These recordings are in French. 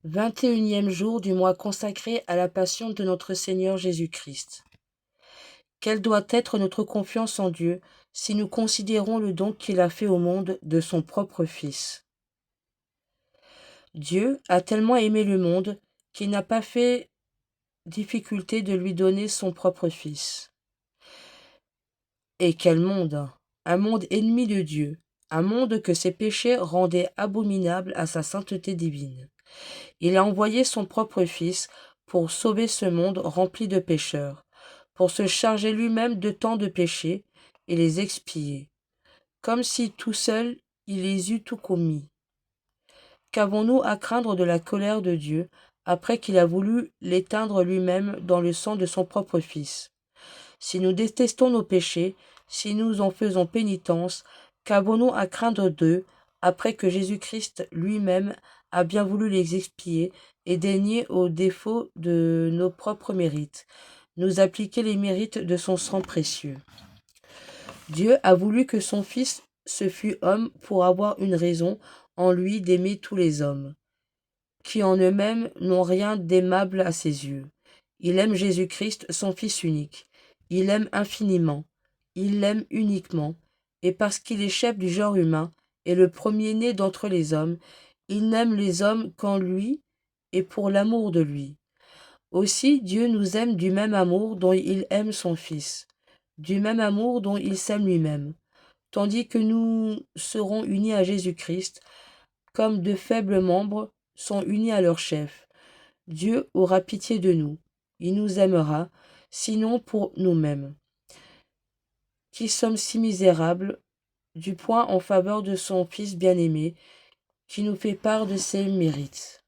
21e jour du mois consacré à la passion de notre Seigneur Jésus-Christ. Quelle doit être notre confiance en Dieu si nous considérons le don qu'il a fait au monde de son propre Fils? Dieu a tellement aimé le monde qu'il n'a pas fait difficulté de lui donner son propre Fils. Et quel monde! Un monde ennemi de Dieu, un monde que ses péchés rendaient abominable à sa sainteté divine. Il a envoyé son propre Fils pour sauver ce monde rempli de pécheurs, pour se charger lui-même de tant de péchés et les expier, comme si tout seul il les eût tout commis. Qu'avons-nous à craindre de la colère de Dieu après qu'il a voulu l'éteindre lui-même dans le sang de son propre Fils? Si nous détestons nos péchés, si nous en faisons pénitence, qu'avons-nous à craindre d'eux après que Jésus-Christ lui-même a bien voulu les expier et daigner au défaut de nos propres mérites, nous appliquer les mérites de son sang précieux? Dieu a voulu que son Fils se fût homme pour avoir une raison en lui d'aimer tous les hommes, qui en eux-mêmes n'ont rien d'aimable à ses yeux. Il aime Jésus-Christ, son Fils unique. Il l'aime infiniment. Il l'aime uniquement. Et parce qu'il est chef du genre humain et le premier-né d'entre les hommes, il n'aime les hommes qu'en lui et pour l'amour de lui. Aussi Dieu nous aime du même amour dont il aime son Fils, du même amour dont il s'aime lui-même, tandis que nous serons unis à Jésus-Christ, comme de faibles membres sont unis à leur chef. Dieu aura pitié de nous. Il nous aimera, sinon pour nous-mêmes, qui sommes si misérables, du point en faveur de son Fils bien-aimé, qui nous fait part de ses mérites.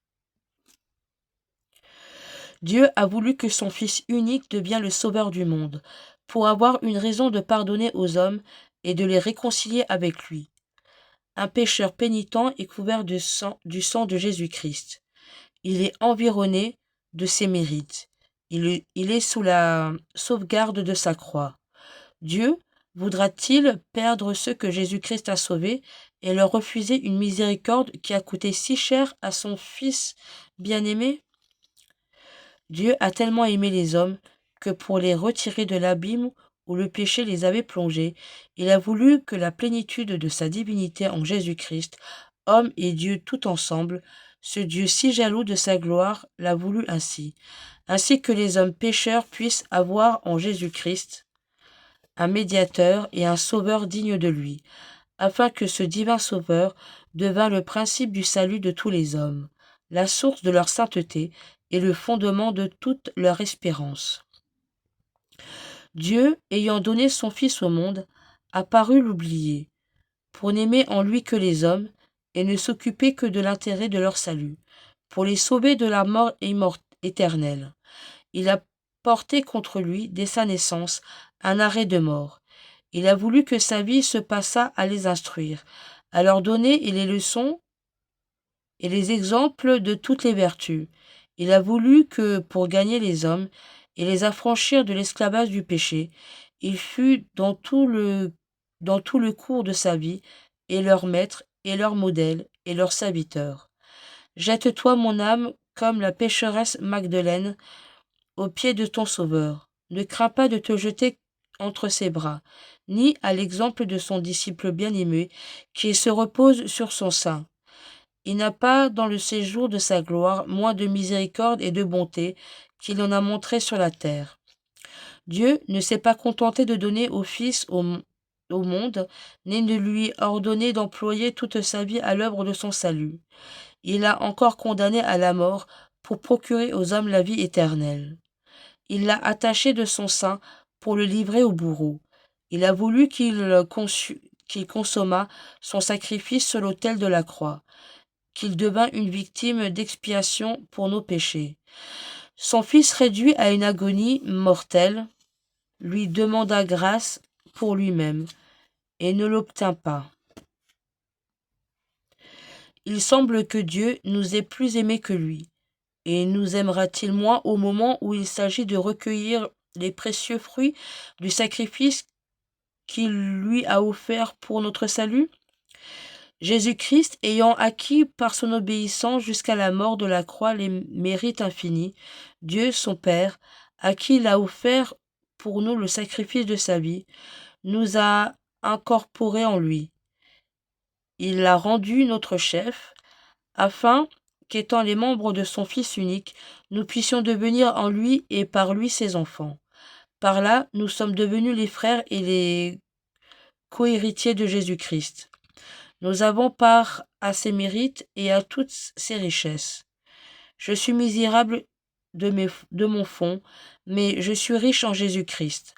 Dieu a voulu que son Fils unique devienne le Sauveur du monde, pour avoir une raison de pardonner aux hommes et de les réconcilier avec lui. Un pécheur pénitent est couvert du sang de Jésus-Christ. Il est environné de ses mérites. Il est sous la sauvegarde de sa croix. Dieu voudra-t-il perdre ceux que Jésus-Christ a sauvés et leur refuser une miséricorde qui a coûté si cher à son Fils bien-aimé? Dieu a tellement aimé les hommes que pour les retirer de l'abîme où le péché les avait plongés, il a voulu que la plénitude de sa divinité en Jésus-Christ, homme et Dieu tout ensemble, ce Dieu si jaloux de sa gloire, l'a voulu ainsi que les hommes pécheurs puissent avoir en Jésus-Christ un médiateur et un sauveur digne de lui, afin que ce divin sauveur devint le principe du salut de tous les hommes, la source de leur sainteté et le fondement de toute leur espérance. Dieu, ayant donné son Fils au monde, a paru l'oublier, pour n'aimer en lui que les hommes, et ne s'occuper que de l'intérêt de leur salut, pour les sauver de la mort éternelle. Il a porté contre lui, dès sa naissance, un arrêt de mort. Il a voulu que sa vie se passât à les instruire, à leur donner les leçons et les exemples de toutes les vertus. Il a voulu que, pour gagner les hommes et les affranchir de l'esclavage du péché, il fût dans tout le cours de sa vie, et leur maître, et leur modèle, et leur serviteur. Jette-toi, mon âme, comme la pécheresse Magdeleine, aux pieds de ton Sauveur. Ne crains pas de te jeter entre ses bras, ni à l'exemple de son disciple bien-aimé, qui se repose sur son sein. Il n'a pas, dans le séjour de sa gloire, moins de miséricorde et de bonté qu'il en a montré sur la terre. Dieu ne s'est pas contenté de donner au Fils au monde, ni de lui ordonner d'employer toute sa vie à l'œuvre de son salut. Il l'a encore condamné à la mort pour procurer aux hommes la vie éternelle. Il l'a attaché de son sein pour le livrer au bourreau. Il a voulu qu'il consommât son sacrifice sur l'autel de la croix, qu'il devint une victime d'expiation pour nos péchés. Son Fils réduit à une agonie mortelle, lui demanda grâce pour lui-même, et ne l'obtint pas. Il semble que Dieu nous ait plus aimés que lui, et nous aimera-t-il moins au moment où il s'agit de recueillir les précieux fruits du sacrifice qu'il lui a offert pour notre salut? Jésus-Christ, ayant acquis par son obéissance jusqu'à la mort de la croix les mérites infinis, Dieu, son Père, à qui il a offert pour nous le sacrifice de sa vie, nous a incorporés en lui. Il l'a rendu notre chef, afin qu'étant les membres de son Fils unique, nous puissions devenir en lui et par lui ses enfants. Par là, nous sommes devenus les frères et les co-héritiers de Jésus-Christ. Nous avons part à ses mérites et à toutes ses richesses. Je suis misérable de mon fond, mais je suis riche en Jésus-Christ.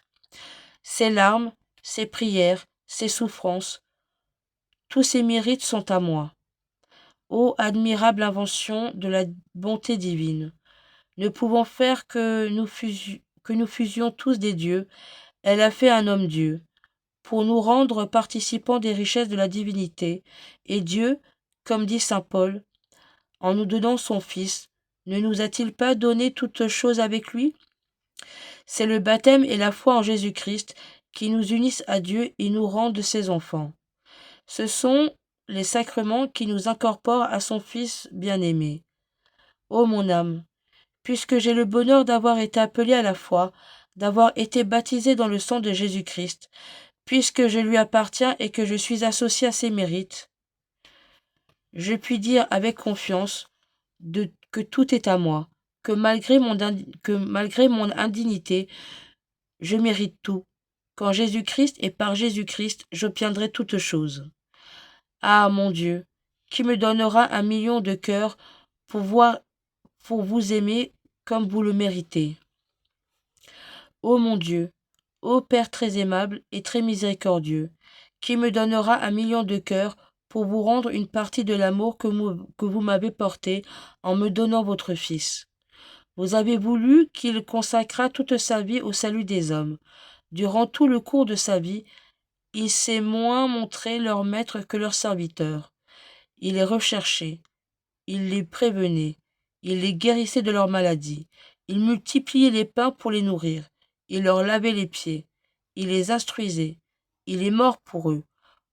Ses larmes, ses prières, ses souffrances, tous ses mérites sont à moi. Ô admirable invention de la bonté divine! Ne pouvant faire que nous fusions tous des dieux, elle a fait un homme Dieu, pour nous rendre participants des richesses de la divinité, et Dieu, comme dit saint Paul, en nous donnant son Fils, ne nous a-t-il pas donné toutes choses avec lui? C'est le baptême et la foi en Jésus-Christ qui nous unissent à Dieu et nous rendent ses enfants. Ce sont les sacrements qui nous incorporent à son Fils bien-aimé. Ô mon âme, puisque j'ai le bonheur d'avoir été appelé à la foi, d'avoir été baptisé dans le sang de Jésus-Christ, puisque je lui appartiens et que je suis associé à ses mérites, je puis dire avec confiance que tout est à moi, que malgré mon indignité, je mérite tout, qu'en Jésus-Christ et par Jésus-Christ, j'obtiendrai toutes choses. Ah, mon Dieu, qui me donnera 1 million de cœurs pour vous aimer comme vous le méritez. Ô mon Dieu, ô Père très aimable et très miséricordieux, qui me donnera 1 million de cœurs pour vous rendre une partie de l'amour que vous m'avez porté en me donnant votre Fils. Vous avez voulu qu'il consacrât toute sa vie au salut des hommes. Durant tout le cours de sa vie, il s'est moins montré leur maître que leur serviteur. Il les recherchait, il les prévenait, il les guérissait de leurs maladies, il multipliait les pains pour les nourrir, il leur lavait les pieds, il les instruisait, il est mort pour eux.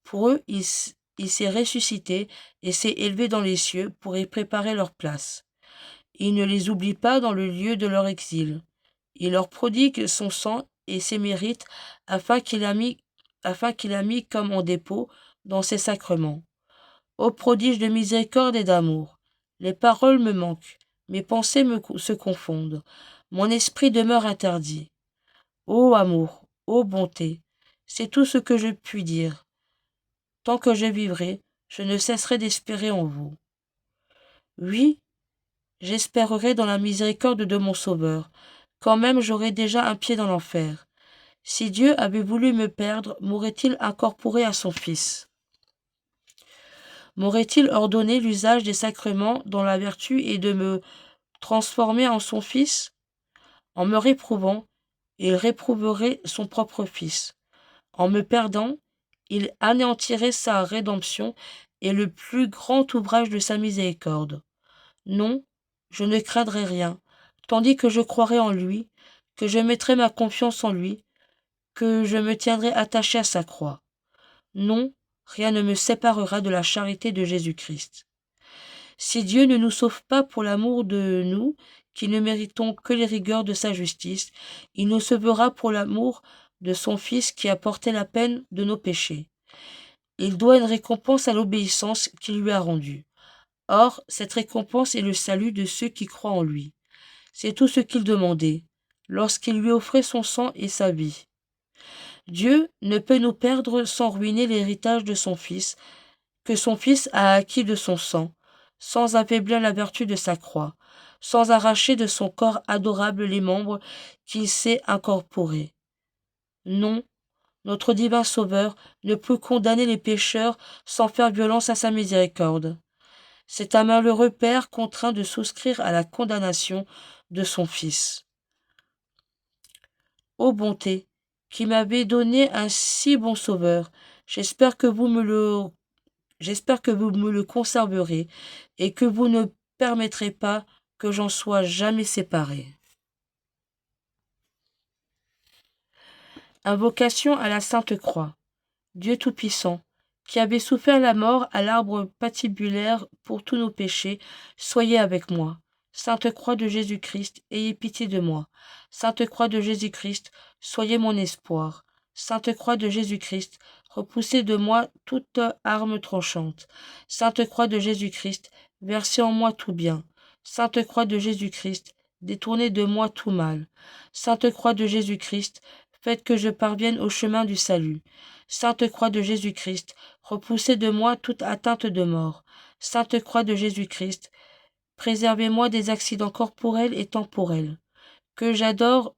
Pour eux, il s'est ressuscité et s'est élevé dans les cieux pour y préparer leur place. Il ne les oublie pas dans le lieu de leur exil. Il leur prodigue son sang et ses mérites afin qu'il a mis comme en dépôt dans ses sacrements. Ô prodige de miséricorde et d'amour! Les paroles me manquent, mes pensées se confondent, mon esprit demeure interdit. Ô amour, ô bonté, c'est tout ce que je puis dire. Tant que je vivrai, je ne cesserai d'espérer en vous. Oui, j'espérerai dans la miséricorde de mon Sauveur, quand même j'aurai déjà un pied dans l'enfer. Si Dieu avait voulu me perdre, m'aurait-il incorporé à son Fils? M'aurait-il ordonné l'usage des sacrements dont la vertu est de me transformer en son Fils? En me réprouvant, il réprouverait son propre Fils. En me perdant, il anéantirait sa rédemption et le plus grand ouvrage de sa miséricorde. Non, je ne craindrai rien, tandis que je croirai en lui, que je mettrai ma confiance en lui, que je me tiendrai attaché à sa croix. Non, rien ne me séparera de la charité de Jésus-Christ. Si Dieu ne nous sauve pas pour l'amour de nous, qui ne méritons que les rigueurs de sa justice, il nous sauvera pour l'amour de son Fils qui a porté la peine de nos péchés. Il doit une récompense à l'obéissance qu'il lui a rendue. Or, cette récompense est le salut de ceux qui croient en lui. C'est tout ce qu'il demandait, lorsqu'il lui offrait son sang et sa vie. Dieu ne peut nous perdre sans ruiner l'héritage de son Fils, que son Fils a acquis de son sang, sans affaiblir la vertu de sa croix, sans arracher de son corps adorable les membres qu'il s'est incorporés. Non, notre divin Sauveur ne peut condamner les pécheurs sans faire violence à sa miséricorde. C'est un malheureux père contraint de souscrire à la condamnation de son Fils. Ô bonté, qui m'avez donné un si bon Sauveur, j'espère que vous me le conserverez et que vous ne permettrez pas que j'en sois jamais séparé. Invocation à la Sainte Croix. Dieu Tout-Puissant, qui avez souffert la mort à l'arbre patibulaire pour tous nos péchés, soyez avec moi. Sainte Croix de Jésus-Christ, ayez pitié de moi. Sainte Croix de Jésus-Christ, soyez mon espoir. Sainte Croix de Jésus-Christ, repoussez de moi toute arme tranchante. Sainte Croix de Jésus-Christ, versez en moi tout bien. Sainte Croix de Jésus-Christ, détournez de moi tout mal. Sainte Croix de Jésus-Christ, faites que je parvienne au chemin du salut. Sainte Croix de Jésus-Christ, repoussez de moi toute atteinte de mort. Sainte Croix de Jésus-Christ, préservez-moi des accidents corporels et temporels. Que j'adore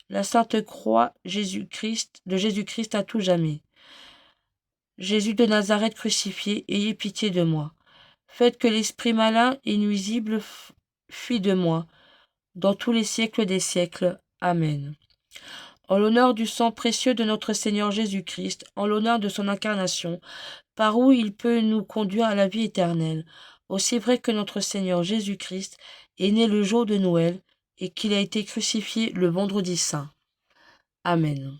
la Sainte Croix de Jésus-Christ à tout jamais. Jésus de Nazareth crucifié, ayez pitié de moi. Faites que l'esprit malin et nuisible fuit de moi, dans tous les siècles des siècles. Amen. En l'honneur du sang précieux de notre Seigneur Jésus-Christ, en l'honneur de son incarnation, par où il peut nous conduire à la vie éternelle, aussi vrai que notre Seigneur Jésus-Christ est né le jour de Noël et qu'il a été crucifié le vendredi saint. Amen.